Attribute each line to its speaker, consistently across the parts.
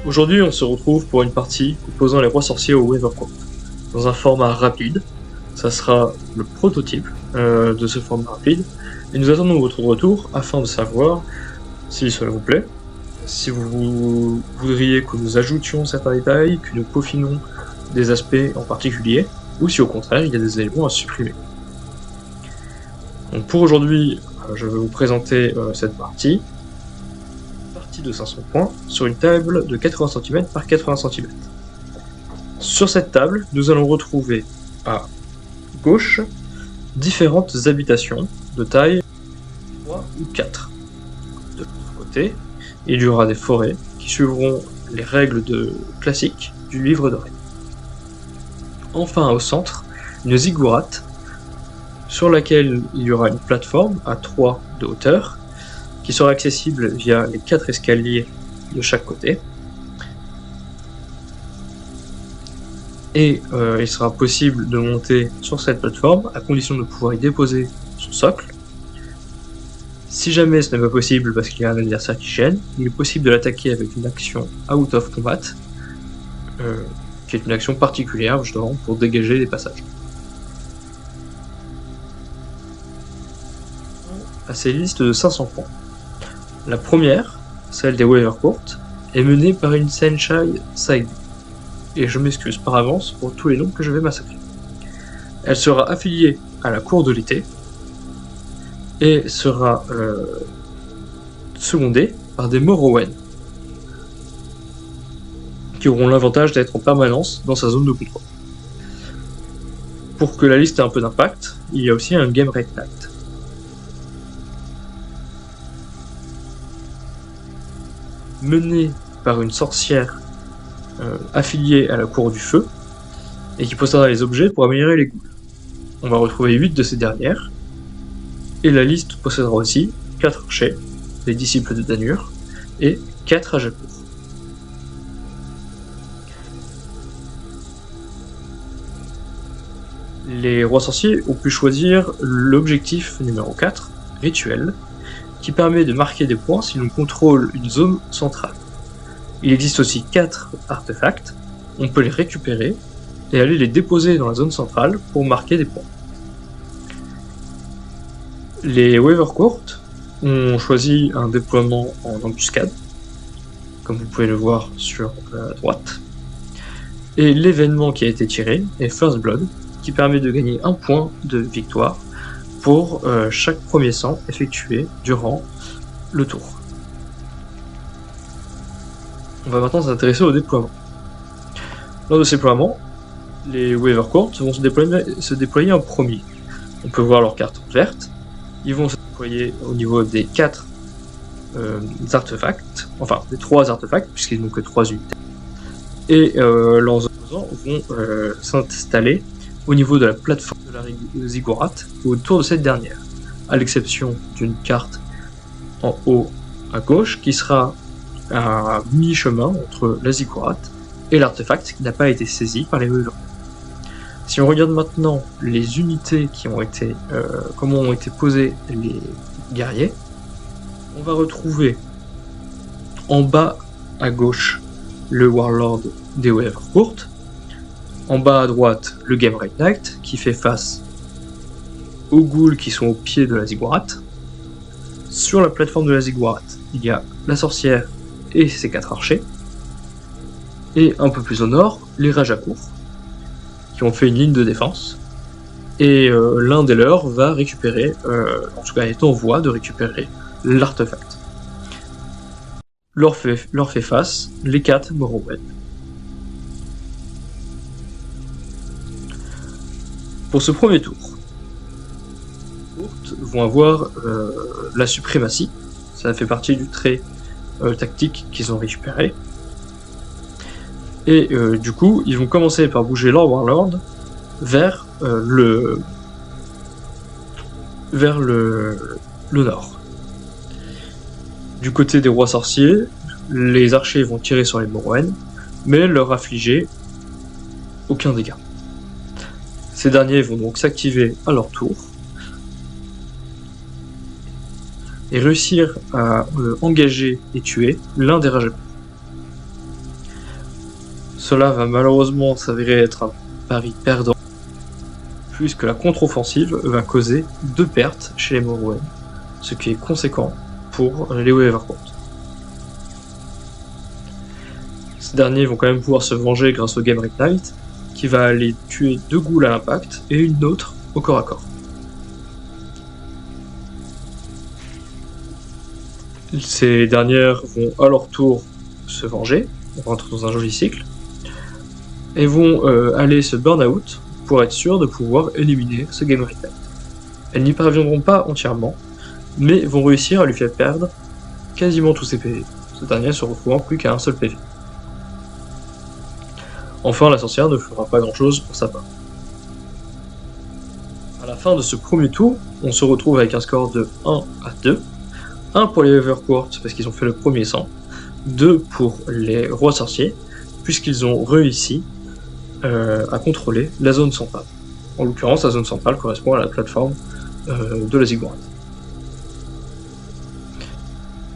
Speaker 1: Aujourd'hui, on se retrouve pour une partie opposant les rois sorciers au Weathercourt, dans un format rapide. Ça sera le prototype de ce format rapide, et nous attendons votre retour afin de savoir si cela vous plaît, si vous voudriez que nous ajoutions certains détails, que nous peaufinons des aspects en particulier, ou si au contraire il y a des éléments à supprimer. Donc pour aujourd'hui, je vais vous présenter cette partie de 500 points sur une table de 80 cm par 80 cm. Sur cette table, nous allons retrouver à gauche différentes habitations de taille 3 ou 4. De l'autre côté, il y aura des forêts qui suivront les règles classiques du livre de règles. Enfin, au centre, une ziggourate sur laquelle il y aura une plateforme à 3 de hauteur qui sera accessible via les 4 escaliers de chaque côté. Et il sera possible de monter sur cette plateforme à condition de pouvoir y déposer son socle. Si jamais ce n'est pas possible parce qu'il y a un adversaire qui gêne, il est possible de l'attaquer avec une action out of combat, qui est une action particulière justement pour dégager les passages. À ces listes de 500 points. La première, celle des Weathercourt, est menée par une Senshai Saïd. Et je m'excuse par avance pour tous les noms que je vais massacrer. Elle sera affiliée à la cour de l'été et sera secondée par des Morrowen qui auront l'avantage d'être en permanence dans sa zone de contrôle. Pour que la liste ait un peu d'impact, il y a aussi un Game Red Knight. Menée par une sorcière affiliée à la cour du feu et qui possédera les objets pour améliorer les ghouls. On va retrouver 8 de ces dernières, et la liste possédera aussi 4 archers, les disciples de Danur, et 4 Ajakour. Les rois sorciers ont pu choisir l'objectif numéro 4, rituel, qui permet de marquer des points si l'on contrôle une zone centrale. Il existe aussi 4 artefacts, on peut les récupérer et aller les déposer dans la zone centrale pour marquer des points. Les Weathercourt ont choisi un déploiement en embuscade, comme vous pouvez le voir sur la droite, et l'événement qui a été tiré est First Blood, qui permet de gagner 1 point de victoire pour chaque premier sang effectué durant le tour. On va maintenant s'intéresser au déploiement. Lors de ces déploiements, les Weathercourt vont se déployer en premier. On peut voir leur carte verte. Ils vont se déployer au niveau des 4 artefacts, enfin des 3 artefacts, puisqu'ils n'ont que 3 unités. Et leurs opposants vont s'installer au niveau de la plateforme de la ziggourate autour de cette dernière, à l'exception d'une carte en haut à gauche qui sera à mi-chemin entre la ziggourate et l'artefact qui n'a pas été saisi par les Weathercourt. Si on regarde maintenant les unités qui ont été, comment ont été posés les guerriers, on va retrouver en bas à gauche le Warlord des Weathercourt, en bas à droite, le Game Red Knight qui fait face aux ghouls qui sont au pied de la ziggourate. Sur la plateforme de la ziggourate, il y a la sorcière et ses 4 archers. Et un peu plus au nord, les Rajakour qui ont fait une ligne de défense. Et l'un des leurs va récupérer, en tout cas est en voie de récupérer l'artefact. Leur fait face les 4 Morrowen. Pour ce premier tour, les Weathercourt vont avoir la suprématie, ça fait partie du trait tactique qu'ils ont récupéré. Et du coup, ils vont commencer par bouger leur Warlord vers le nord. Du côté des rois sorciers, les archers vont tirer sur les Morrowen, mais leur affliger aucun dégât. Ces derniers vont donc s'activer à leur tour et réussir à engager et tuer l'un des Rajakour. Cela va malheureusement s'avérer être un pari perdant, puisque la contre-offensive va causer 2 pertes chez les Morrowind, ce qui est conséquent pour les Weavercourt. Ces derniers vont quand même pouvoir se venger grâce au Game Knight, qui va aller tuer 2 ghouls à l'impact et une autre au corps à corps. Ces dernières vont à leur tour se venger, on rentre dans un joli cycle, et vont aller se burn out pour être sûr de pouvoir éliminer ce Game Knight. Elles n'y parviendront pas entièrement, mais vont réussir à lui faire perdre quasiment tous ses PV, ce dernier se retrouvant plus qu'à un seul PV. Enfin, la sorcière ne fera pas grand chose pour sa part. À la fin de ce premier tour, on se retrouve avec un score de 1 à 2. 1 pour les Weavercourt parce qu'ils ont fait le premier sang, 2 pour les rois sorciers, puisqu'ils ont réussi à contrôler la zone centrale. En l'occurrence, la zone centrale correspond à la plateforme de la Ziggurat.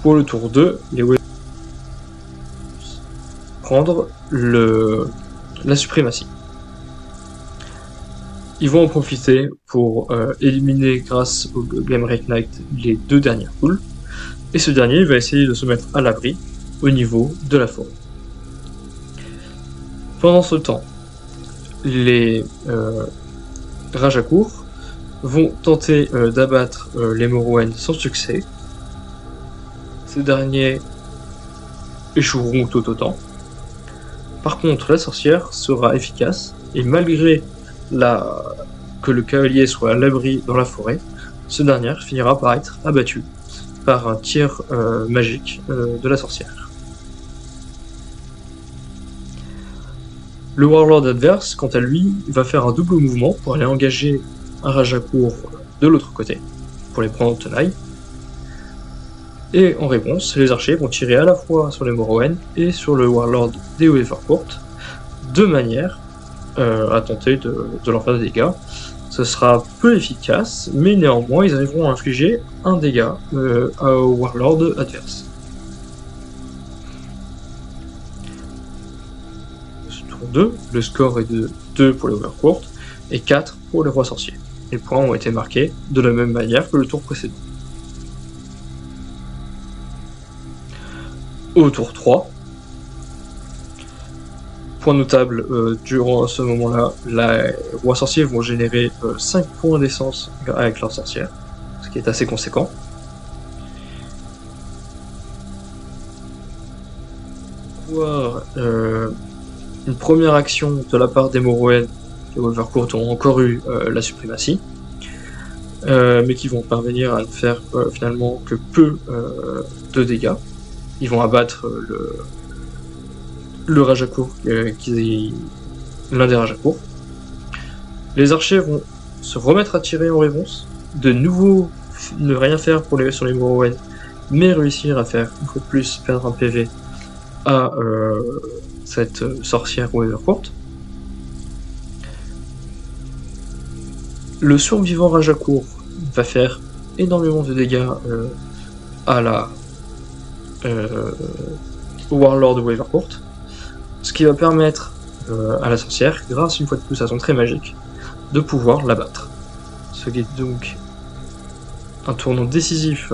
Speaker 1: Pour le tour 2, les Weavercourt prendre la suprématie. Ils vont en profiter pour éliminer grâce au Game Knight les 2 dernières poules, et ce dernier va essayer de se mettre à l'abri au niveau de la forêt. Pendant ce temps, les Rajakour vont tenter d'abattre les Morrowind sans succès. Ces derniers échoueront tout autant. Par contre, la sorcière sera efficace, et malgré que le cavalier soit à l'abri dans la forêt, ce dernier finira par être abattu par un tir magique de la sorcière. Le Warlord adverse, quant à lui, va faire un double mouvement pour aller engager un Rajakour de l'autre côté, pour les prendre en tenaille. Et en réponse, les archers vont tirer à la fois sur les Morrowind et sur le Warlord des Weavercourt, de manière à tenter de leur faire des dégâts. Ce sera peu efficace, mais néanmoins ils arriveront à infliger un dégât au Warlord adverse. Tour 2, le score est de 2 pour les Weavercourt et 4 pour les rois sorciers. Les points ont été marqués de la même manière que le tour précédent. Au tour 3, point notable, durant ce moment-là, les rois sorciers vont générer 5 points d'essence avec leur sorcière, ce qui est assez conséquent. Voir une première action de la part des Morrowind, les Weavercourt ont encore eu la suprématie, mais qui vont parvenir à ne faire finalement que peu de dégâts. Ils vont abattre le Rajakour, l'un des Rajakour. Les archers vont se remettre à tirer en réponse, de nouveau ne rien faire sur les Morrowind, mais réussir à faire une fois de plus perdre un PV à cette sorcière Weavercourt. Le survivant Rajakour va faire énormément de dégâts à la Warlord de Weavercourt, ce qui va permettre à la sorcière, grâce une fois de plus à son trait magique, de pouvoir l'abattre. Ce qui est donc un tournant décisif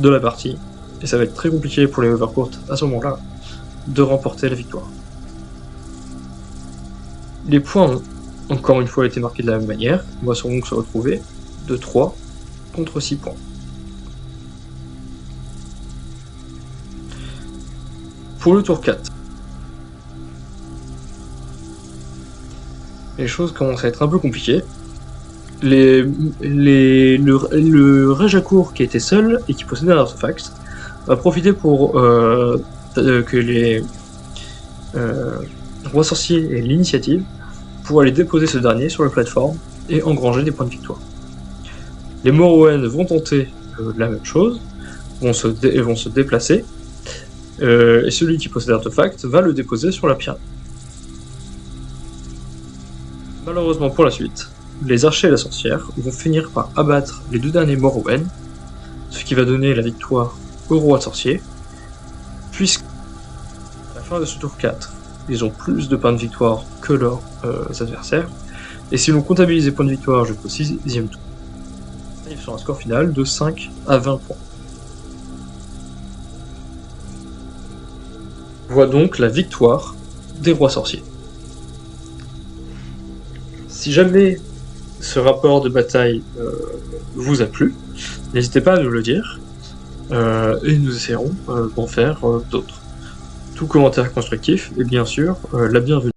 Speaker 1: de la partie, et ça va être très compliqué pour les Weavercourt à ce moment-là de remporter la victoire. Les points ont encore une fois été marqués de la même manière, on va donc se retrouver de 3 contre 6 points. Pour le tour 4, les choses commencent à être un peu compliquées. Le Rajakour qui était seul et qui possédait un artefact va profiter pour que les rois sorciers aient l'initiative pour aller déposer ce dernier sur la plateforme et engranger des points de victoire. Les Morrowind vont tenter la même chose, vont se déplacer, et celui qui possède l'artefact va le déposer sur la pyramide. Malheureusement pour la suite, les archers et la sorcière vont finir par abattre les 2 derniers Morrowind, ce qui va donner la victoire au roi sorcier, puisque à la fin de ce tour 4, ils ont plus de points de victoire que leurs adversaires. Et si l'on comptabilise les points de victoire jusqu'au 6e tour, on arrive sur un score final de 5 à 20 points. On voit donc la victoire des rois sorciers. Si jamais ce rapport de bataille vous a plu, n'hésitez pas à nous le dire, et nous essaierons d'en faire d'autres. Tout commentaire constructif est bien sûr la bienvenue.